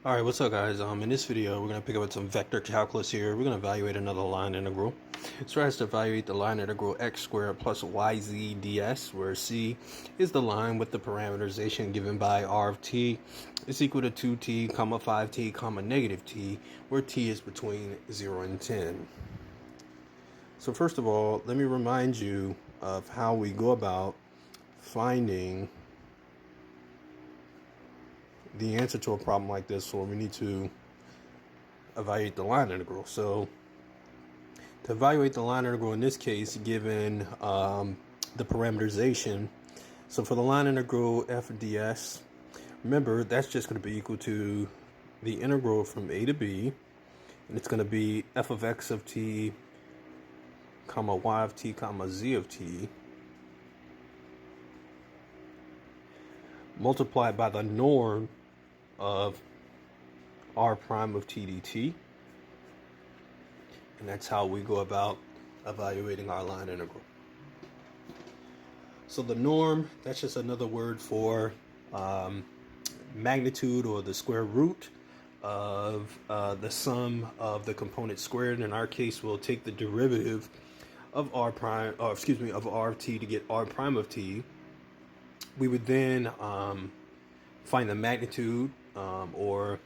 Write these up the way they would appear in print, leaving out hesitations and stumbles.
Alright, what's up guys? In this video we're going to pick up with some vector calculus here. We're going to evaluate another line integral. So as to evaluate the line integral x squared plus yz ds, where c is the line with the parameterization given by r of t is equal to 2t, comma 5t, comma negative t, where t is between 0 and 10. So first of all, let me remind you of how we go about finding the answer to a problem like this, where we need to evaluate the line integral. So to evaluate the line integral in this case, given the parameterization, so for the line integral f of ds, remember that's just going to be equal to the integral from a to b, and it's going to be f of x of t, comma y of t, comma z of t, multiplied by the norm of r prime of t dt. And that's how we go about evaluating our line integral. So the norm, that's just another word for magnitude, or the square root of the sum of the component squared. In our case, we'll take the derivative of r prime, or excuse me, of r of t to get r prime of t. We would then find the magnitude, or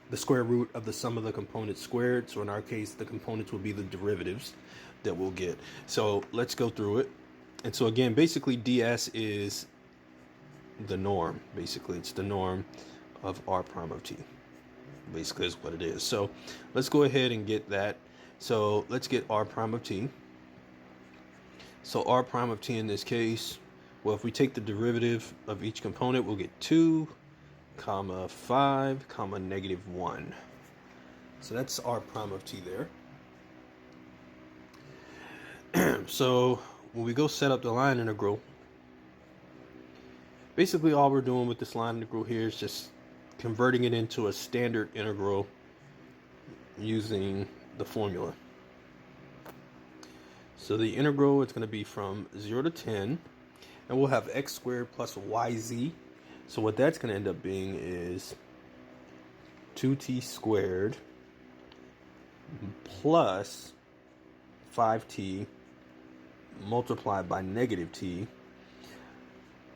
the square root of the sum of the components squared. So in our case, the components will be the derivatives that we'll get. So let's go through it. And so again, basically ds is the norm. Basically, it's the norm of r prime of t. Basically is what it is. So let's go ahead and get that. So let's get r prime of t. So r prime of t in this case, well, if we take the derivative of each component, we'll get 2, comma 5, comma negative 1. So that's r prime of t there. So when we go set up the line integral, basically all we're doing with this line integral here is just converting it into a standard integral using the formula. So the integral is going to be from 0 to 10, and we'll have x squared plus yz. So what that's going to end up being is 2t squared plus 5t multiplied by negative t,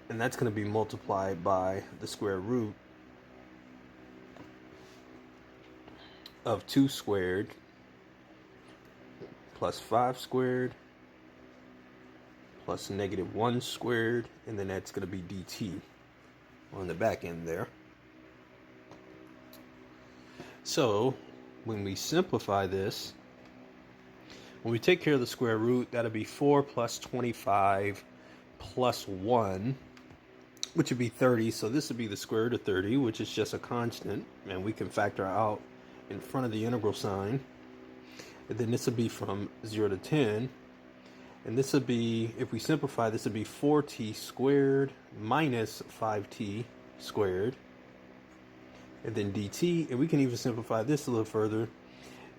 and that's going to be multiplied by the square root of 2 squared plus 5 squared plus negative 1 squared, and then that's going to be dt on the back end there. So when we simplify this, when we take care of the square root, that'll be 4 plus 25 plus 1, which would be 30. So this would be the square root of 30, which is just a constant, and we can factor out in front of the integral sign. And then this would be from 0 to 10. And this would be, if we simplify, this would be 4t squared minus 5t squared. And then dt, and we can even simplify this a little further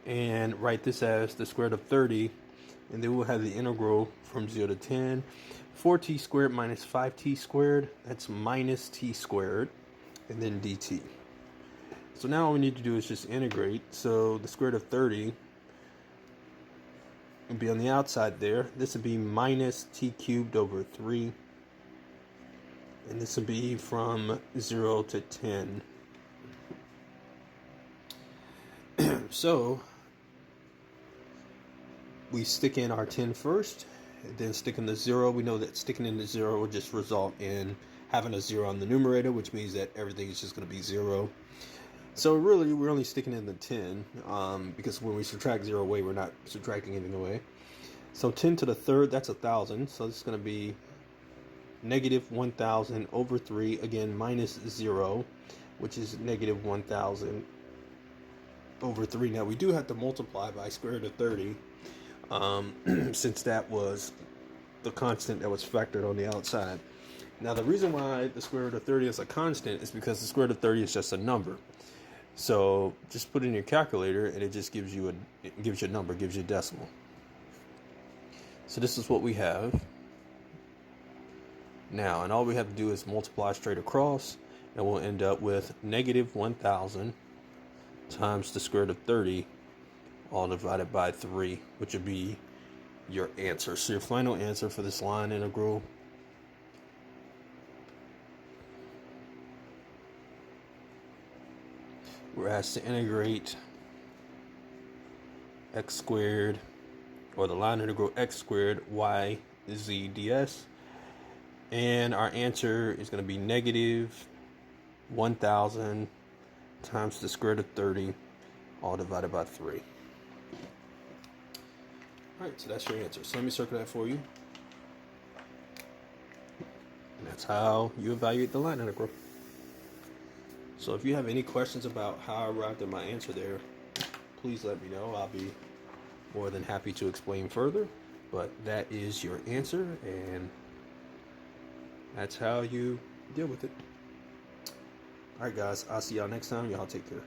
and write this as the square root of 30. And then we'll have the integral from 0 to 10. 4t squared minus 5t squared, that's minus t squared, and then dt. So now all we need to do is just integrate. So the square root of 30 would be on the outside there. This would be minus t cubed over 3. And this would be from 0 to 10. So we stick in our 10 first, and then stick in the 0. We know that sticking in the 0 will just result in having a 0 on the numerator, which means that everything is just going to be 0. So really, we're only sticking in the 10, because when we subtract 0 away, we're not subtracting anything away. So 10 to the third, that's 1,000. So this is going to be negative 1,000 over 3, again, minus 0, which is negative 1,000 over 3. Now, we do have to multiply by square root of 30, since that was the constant that was factored on the outside. Now, the reason why the square root of 30 is a constant is because the square root of 30 is just a number. So just put it in your calculator, and it just gives you a number, gives you a decimal. So this is what we have now, and all we have to do is multiply straight across, and we'll end up with negative 1,000 times the square root of 30, all divided by 3, which would be your answer. So your final answer for this line integral we're asked to integrate x squared, or the line integral x squared y z ds, and our answer is going to be negative 1000 times the square root of 30, all divided by 3. Alright, so that's your answer. So let me circle that for you. And that's how you evaluate the line integral. So if you have any questions about how I arrived at my answer there, please let me know. I'll be more than happy to explain further. But that is your answer, and that's how you deal with it. Alright guys, I'll see y'all next time. Y'all take care.